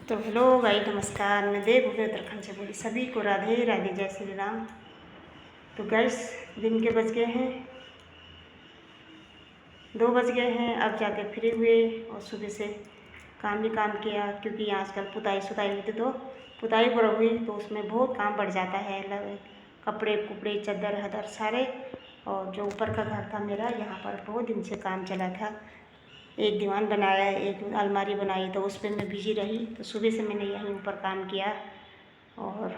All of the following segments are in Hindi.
तो हेलो भाई, नमस्कार। मैं देवभूमि उत्तराखंड से बोली सभी को राधे राधे, जय श्री राम। तो गैस दिन के बज गए हैं 2 बज गए हैं। अब जाके फ्री हुए और सुबह से काम भी काम किया, क्योंकि आजकल पुताई सुताई होती तो पुताई पर हुई तो उसमें बहुत काम बढ़ जाता है। कपड़े कुपड़े चद्दर हदर सारे। और जो ऊपर का घर था मेरा, यहाँ पर बहुत दिन से काम चला था। एक दीवान बनाया, एक अलमारी बनाई, तो उस पर मैं बिजी रही। तो सुबह से मैंने यहीं ऊपर काम किया। और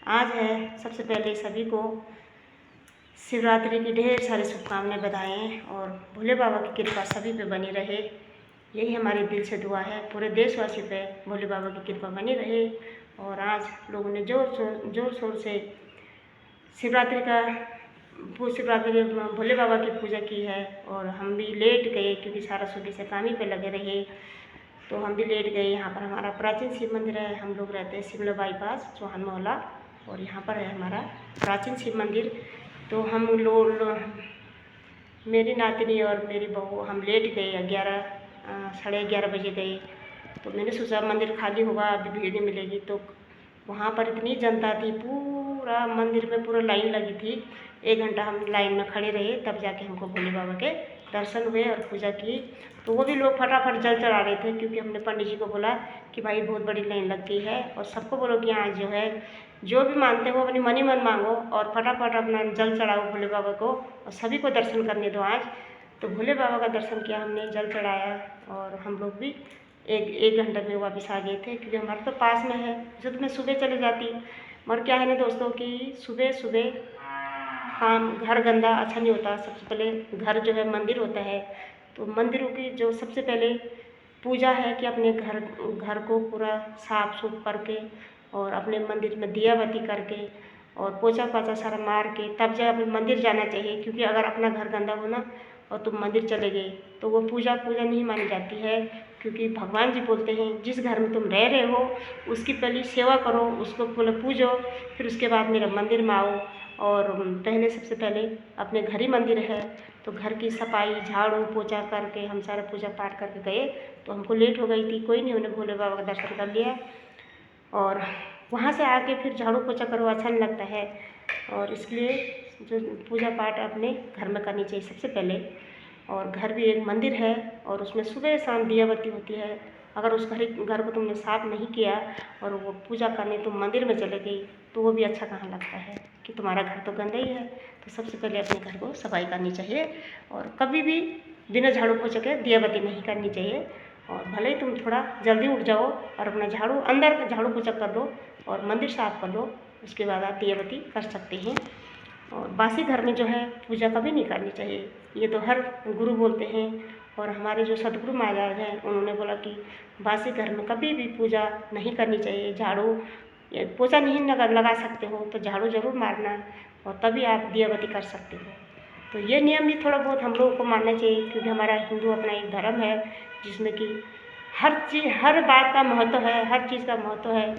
आज है, सबसे पहले सभी को शिवरात्रि की ढेर सारी शुभकामनाएं बधाएं और भोले बाबा की कृपा सभी पे बनी रहे। यही हमारे दिल से दुआ है, पूरे देशवासी पे भोले बाबा की कृपा बनी रहे। और आज लोगों ने जोर शोर से शिवरात्रि भोले बाबा की पूजा की है। और हम भी लेट गए, क्योंकि सारा सुबह से काम ही पे लगे रहे, तो हम भी लेट गए। यहाँ पर हमारा प्राचीन शिव मंदिर है। हम लोग रहते हैं शिमला बाईपास चौहान मोहल्ला, और यहाँ पर है हमारा प्राचीन शिव मंदिर। तो हम लोग, मेरी नातनी और मेरी बहू, हम लेट गए। 11 साढ़े 11 बजे गए। तो मैंने सोचा मंदिर खाली होगा, अभी भीड़ नहीं मिलेगी। तो वहाँ पर इतनी जनता थी, पूरा मंदिर में पूरा लाइन लगी थी। 1 घंटा हम लाइन में खड़े रहे, तब जाके हमको भोले बाबा के दर्शन हुए और पूजा की। तो वो भी लोग फटाफट जल चढ़ा रहे थे, क्योंकि हमने पंडित जी को बोला कि भाई बहुत बड़ी लाइन लग गई है, और सबको बोलो कि आज जो है जो भी मानते हो अपनी मनी मन मांगो और फटाफट अपना जल चढ़ाओ भोले बाबा को, और सभी को दर्शन करने दो आज। तो भोले बाबा का दर्शन किया हमने, जल चढ़ाया, और हम लोग भी एक घंटे में वापस आ गए थे, क्योंकि हमारे तो पास में है। जो तो मैं सुबह चले जाती, मगर क्या है ना दोस्तों कि सुबह सुबह काम, घर गंदा अच्छा नहीं होता। सबसे पहले घर जो है मंदिर होता है, तो मंदिरों की जो सबसे पहले पूजा है कि अपने घर को पूरा साफ सुफ करके और अपने मंदिर में दिया बत्ती करके और पोछा पाछा सारा मार के तब जब अपने मंदिर जाना चाहिए। क्योंकि अगर अपना घर गंदा हो ना और तुम मंदिर चले गए तो वो पूजा नहीं मानी जाती है। क्योंकि भगवान जी बोलते हैं जिस घर में तुम रह रहे हो उसकी पहले सेवा करो, उसको पहले पूजो, फिर उसके बाद मेरा मंदिर में आओ। और पहले सबसे पहले अपने घर ही मंदिर है, तो घर की सफाई झाड़ू पोछा करके हम सारा पूजा पाठ करके गए। तो हमको लेट हो गई थी, कोई नहीं, हमने भोले बाबा का दर्शन कर लिया। और वहाँ से आके फिर झाड़ू पोछा करो, अच्छा नहीं लगता है। और इसलिए जो पूजा पाठ अपने घर में करनी चाहिए सबसे पहले। और घर भी एक मंदिर है, और उसमें सुबह शाम दिया बत्ती होती है। अगर उस घर को तुमने साफ नहीं किया और वो पूजा करने तुम मंदिर में चले गई, तो वो भी अच्छा कहाँ लगता है कि तुम्हारा घर तो गंदा ही है। तो सबसे पहले अपने घर को सफाई करनी चाहिए, और कभी भी बिना झाड़ू पोछे के दिया बत्ती नहीं करनी चाहिए। और भले ही तुम थोड़ा जल्दी उठ जाओ और अपना अंदर झाड़ू पोछा कर लो और मंदिर साफ कर लो, उसके बाद आप दिया बत्ती कर सकते हैं। और बासी घर में जो है पूजा कभी नहीं करनी चाहिए, ये तो हर गुरु बोलते हैं। और हमारे जो सदगुरु महाराज हैं उन्होंने बोला कि बासी घर में कभी भी पूजा नहीं करनी चाहिए। झाड़ू पोछा नहीं लगा सकते हो तो झाड़ू ज़रूर मारना, और तभी आप दिया बत्ती कर सकते हो। तो ये नियम भी थोड़ा बहुत हम लोगों को मानना चाहिए, क्योंकि हमारा हिंदू अपना एक धर्म है जिसमें कि हर बात का महत्व है, हर चीज़ का महत्व है।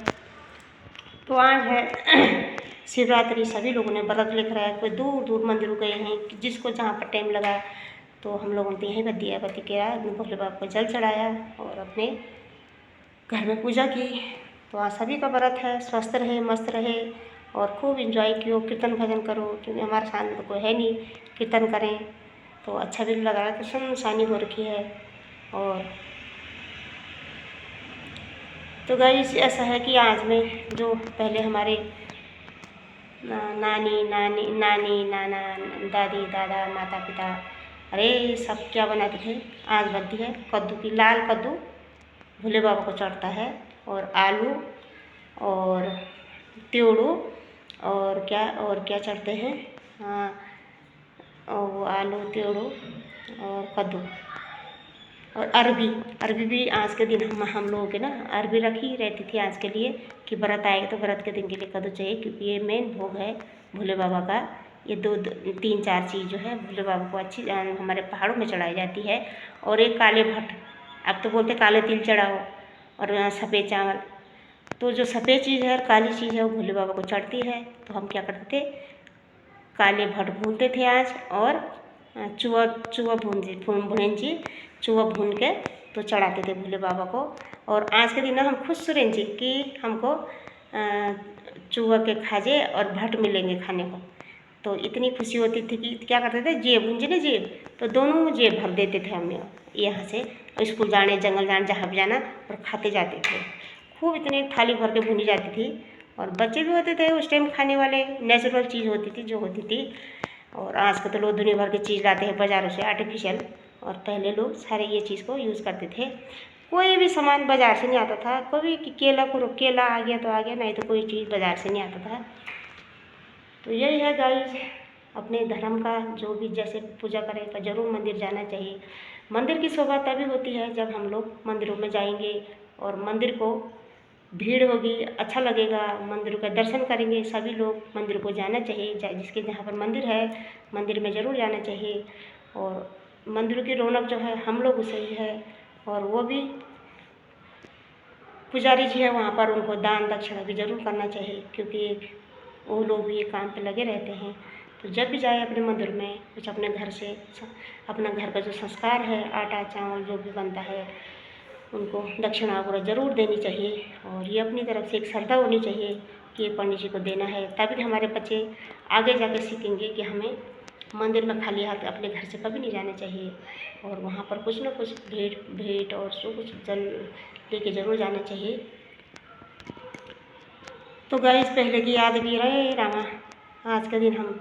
तो आज है शिवरात्रि, सभी लोगों ने व्रत लिख रहा है, कोई दूर दूर मंदिरों गए हैं, जिसको जहाँ पर टाइम लगा। तो हम लोगों ने यहीं पर दिया बत्ती किया, भोले बाबा को जल चढ़ाया और अपने घर में पूजा की। तो आज सभी का व्रत है, स्वस्थ रहे मस्त रहे और खूब इंजॉय कियो, कीर्तन भजन करो, क्योंकि हमारे सामने तो कोई है नहीं कीर्तन करें। तो अच्छा भी लग रहा है, तो सुनसानी हो रखी है। और तो गाइस ऐसा है कि आज में जो पहले हमारे नानी नानी नानी नाना दादी दादा माता पिता, अरे सब क्या बनाते थे। आज बनती है कद्दू की, लाल कद्दू भोले बाबा को चढ़ता है, और आलू और त्योड़ू और क्या चढ़ते हैं, हाँ, और वो आलू त्योड़ू और कद्दू और अरबी भी आज के दिन हम लोगों के ना अरबी रखी रहती थी आज के लिए, कि व्रत आएगा तो व्रत के दिन के लिए कद्दू चाहिए, क्योंकि ये मेन भोग है भोले बाबा का। ये 2 3 4 चीज़ जो है भोले बाबा को अच्छी हमारे पहाड़ों में चढ़ाई जाती है। और एक काले भट्ट, अब तो बोलते काले तिल चढ़ाओ, और सफ़ेद चावल। तो जो सफ़ेद चीज़ है और काली चीज़ है वो भोले बाबा को चढ़ती है। तो हम क्या करते थे, काले भट्ट भूनते थे आज, और चूहा भून जी चूहा भून के तो चढ़ाते थे भोले बाबा को। और आज के दिन ना हम खुश रहें जी कि हमको चूहा के खाजे और भट मिलेंगे खाने को। तो इतनी खुशी होती थी कि क्या करते थे, जेब भूंजे ना जेब, तो दोनों जेब भर देते थे हमें यहाँ से स्कूल जाने, जंगल जाने, जहाँ भी जाना, और खाते जाते थे। खूब इतनी थाली भर के भुनी जाती थी। और बच्चे भी होते थे उस टाइम खाने वाले, नेचुरल चीज़ होती थी जो होती थी। और आज के तो लोग दुनिया भर की चीज़ लाते हैं बाज़ारों से आर्टिफिशियल, और पहले लोग सारे ये चीज़ को यूज़ करते थे। कोई भी सामान बाज़ार से नहीं आता था, कोई भी केला को केला आ गया तो आ गया, नहीं तो कोई चीज़ बाज़ार से नहीं आता था। तो यही है गाइस, अपने धर्म का जो भी जैसे पूजा करें तो ज़रूर मंदिर जाना चाहिए। मंदिर की शोभा तभी होती है जब हम लोग मंदिरों में जाएंगे, और मंदिर को भीड़ होगी, अच्छा लगेगा, मंदिरों का दर्शन करेंगे। सभी लोग मंदिर को जाना चाहिए, जिसके जहाँ पर मंदिर है मंदिर में ज़रूर जाना चाहिए। और मंदिरों की रौनक जो है हम लोग से ही है, और वो भी पुजारी जी है वहाँ पर, उनको दान दक्षिणा भी ज़रूर करना चाहिए, क्योंकि वो लोग भी ये काम पे लगे रहते हैं। तो जब भी जाए अपने मंदिर में कुछ अपने घर से, अपना घर का जो संस्कार है, आटा चावल जो भी बनता है, उनको दक्षिणा वगैरह ज़रूर देनी चाहिए। और ये अपनी तरफ से एक श्रद्धा होनी चाहिए कि ये पंडित जी को देना है, तभी हमारे बच्चे आगे जाके सीखेंगे कि हमें मंदिर में खाली हाथ अपने घर से कभी नहीं जाना चाहिए, और वहाँ पर कुछ ना कुछ भेंट और सो कुछ जल लेके ज़रूर जाना चाहिए। तो गाइस, पहले की याद भी रहे रामा। आज के दिन हम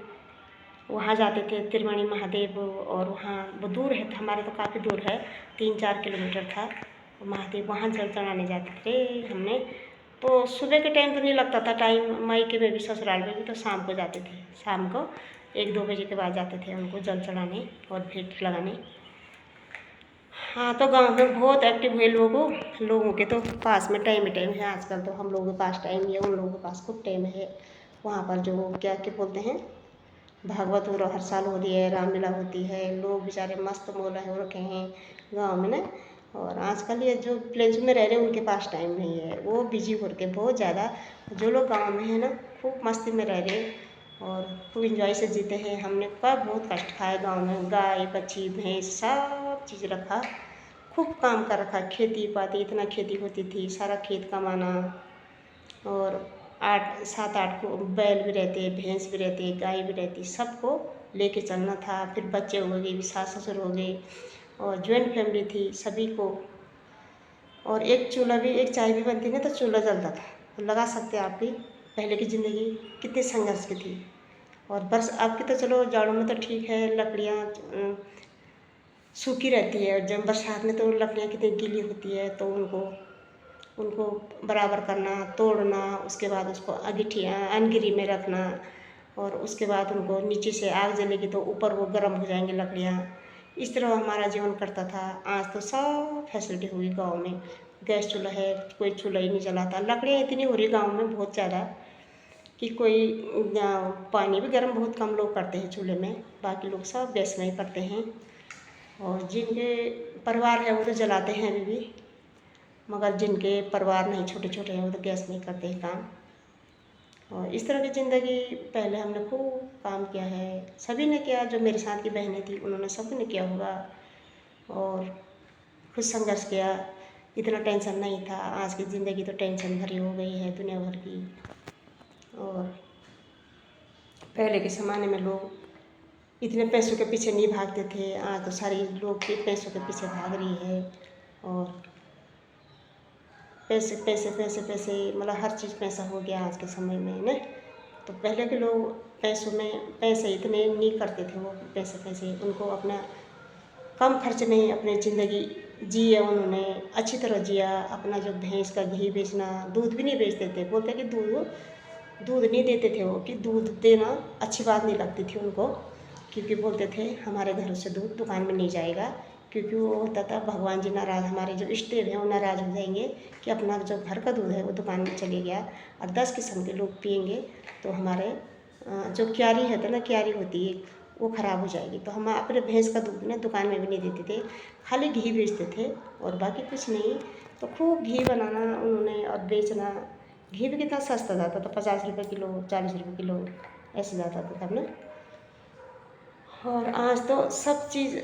वहाँ जाते थे त्रिवेणी महादेव, और वहाँ वो दूर है, हमारे तो काफ़ी दूर है, 3-4 किलोमीटर था महादेव, वहाँ जल चढ़ाने जाते थे हमने। तो सुबह के टाइम तो नहीं लगता था टाइम, मायके में भी ससुराल में भी, तो शाम को जाते थे, शाम को 1-2 बजे के बाद जाते थे उनको जल चढ़ाने और भेंट लगाने। हाँ, तो गांव में बहुत एक्टिव हुए लोगों के तो पास में टाइम ही टाइम है। आजकल तो हम लोगों के पास टाइम है, उन लोगों के पास खूब टाइम है। वहाँ पर जो क्या क्या बोलते हैं, भागवत हो हर साल हो रही है, रामलीला होती है, लोग बेचारे मस्त मोला हो रखे हैं गांव में ना। और आजकल ये जो प्लेन्स में रह रहे हैं उनके पास टाइम नहीं है, वो बिजी हो रखे बहुत ज़्यादा। जो लोग गांव में है ना, खूब मस्ती में रह रहे और खूब इंजॉय से जीते हैं। हमने बहुत कष्ट खाया गाँव में, गाय बच्ची भैंस सब चीज़ रखा, खूब काम कर रखा, खेती पाती, इतना खेती होती थी, सारा खेत कमाना। और 7-8 को बैल भी रहते, भैंस भी रहते, गाय भी रहती, सबको लेके चलना था। फिर बच्चे हो गए, सास ससुर हो गए, और ज्वाइंट फैमिली थी सभी को। और एक चूल्हा भी, एक चाय भी बनती ना तो चूल्हा जलता था, तो लगा सकते आप भी पहले की ज़िंदगी कितने संघर्ष की थी। और बस आपकी तो चलो जाड़ों में तो ठीक है, लकड़ियाँ सूखी रहती है, जब बरसात में तो लकड़ियाँ कितनी गीली होती है, तो उनको बराबर करना, तोड़ना, उसके बाद उसको अनगिरी में रखना, और उसके बाद उनको नीचे से आग जलेगी तो ऊपर वो गर्म हो जाएंगी लकड़ियाँ। इस तरह हमारा जीवन करता था। आज तो सब फैसिलिटी हुई गांव में, गैस चूल्हा है, कोई चूल्हा ही नहीं जलाता। लकड़ियाँ इतनी हो रही गांव में बहुत ज़्यादा कि कोई पानी भी गर्म बहुत कम लोग करते हैं चूल्हे में, बाकी लोग सब गैस में ही करते हैं। और जिनके परिवार है वो तो जलाते हैं अभी भी, मगर जिनके परिवार नहीं, छोटे छोटे हैं, वो तो गैस में करते हैं काम। और इस तरह की ज़िंदगी पहले हमने खूब काम किया है, सभी ने किया, जो मेरे साथ की बहनें थी उन्होंने सब ने किया होगा, और खुद संघर्ष किया। इतना टेंशन नहीं था, आज की ज़िंदगी तो टेंशन भरी हो गई है दुनिया भर की। और पहले के ज़माने में लोग इतने पैसों के पीछे नहीं भागते थे, आज तो सारी लोग पैसों के पीछे भाग रही है। और पैसे पैसे पैसे पैसे, मतलब हर चीज़ पैसा हो गया आज के समय में ना। तो पहले के लोग पैसों में पैसे इतने नहीं करते थे, वो पैसे उनको अपना कम खर्च में अपनी ज़िंदगी जिए, उन्होंने अच्छी तरह जिया। अपना जो भैंस का घी बेचना, दूध भी नहीं बेचते थे, बोलते कि दूध नहीं देते थे वो, कि दूध देना अच्छी बात नहीं लगती थी उनको, क्योंकि बोलते थे हमारे घरों से दूध दुकान में नहीं जाएगा, क्योंकि वो होता था भगवान जी नाराज़, हमारे जो इष्ट देव हैं वो नाराज़ हो जाएंगे कि अपना जो घर का दूध है वो दुकान में चले गया, और 10 किस्म के लोग पिएंगे तो हमारे जो क्यारी है तो ना, क्यारी होती है वो ख़राब हो जाएगी। तो हम अपने भैंस का दूध ना दुकान में भी नहीं देते थे, खाली घी बेचते थे और बाकी कुछ नहीं। तो खूब घी बनाना उन्होंने और बेचना। घी भी कितना सस्ता जाता था, 50 रुपये किलो, 40 रुपये किलो ऐसे जाता था तब ना। और आज तो सब चीज़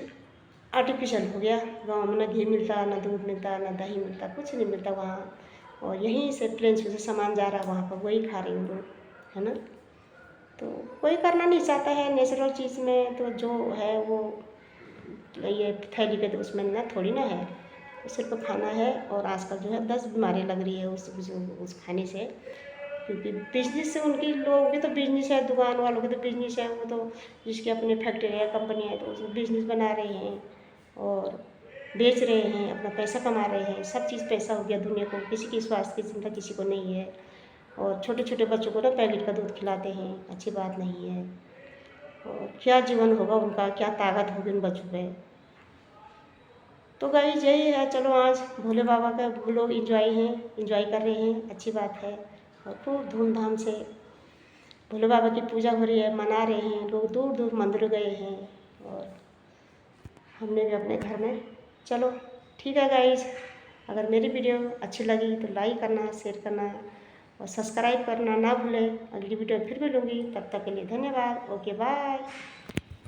आर्टिफिशियल हो गया। गाँव में ना घी मिलता, ना दूध मिलता, ना दही मिलता, कुछ नहीं मिलता वहाँ। और यहीं से प्लेन से सामान जा रहा है वहाँ पर, वही खा रही हूँ लोग, है ना। तो कोई करना नहीं चाहता है नेचुरल चीज़ में, तो जो है वो ये थैली के तो उसमें ना थोड़ी ना है, तो सिर्फ खाना है। और आजकल जो है 10 बीमारियाँ लग रही है उस खाने से, क्योंकि बिजनेस से उनकी, लोगों की तो बिजनेस है, दुकान वालों की तो बिजनेस है, वो तो जिसकी अपनी फैक्ट्री है, कंपनी है, तो उसमें बिजनेस बना रहे हैं और बेच रहे हैं, अपना पैसा कमा रहे हैं। सब चीज़ पैसा हो गया दुनिया को, किसी की स्वास्थ्य की चिंता किसी को नहीं है। और छोटे छोटे बच्चों को ना पैकेट का दूध खिलाते हैं, अच्छी बात नहीं है। और क्या जीवन होगा उनका, क्या ताकत होगी उन बच्चों में। तो गाइस यही है, चलो आज भोले बाबा का लोग इंजॉय कर रहे हैं, अच्छी बात है। और खूब धूमधाम से भोले बाबा की पूजा हो रही है, मना रहे हैं लोग, दूर दूर मंदिर गए हैं। और हमने भी अपने घर में, चलो ठीक है गाइस, अगर मेरी वीडियो अच्छी लगी तो लाइक करना, शेयर करना और सब्सक्राइब करना ना भूलें। अगली वीडियो फिर मिलूँगी, तब तक के लिए धन्यवाद। Okay bye.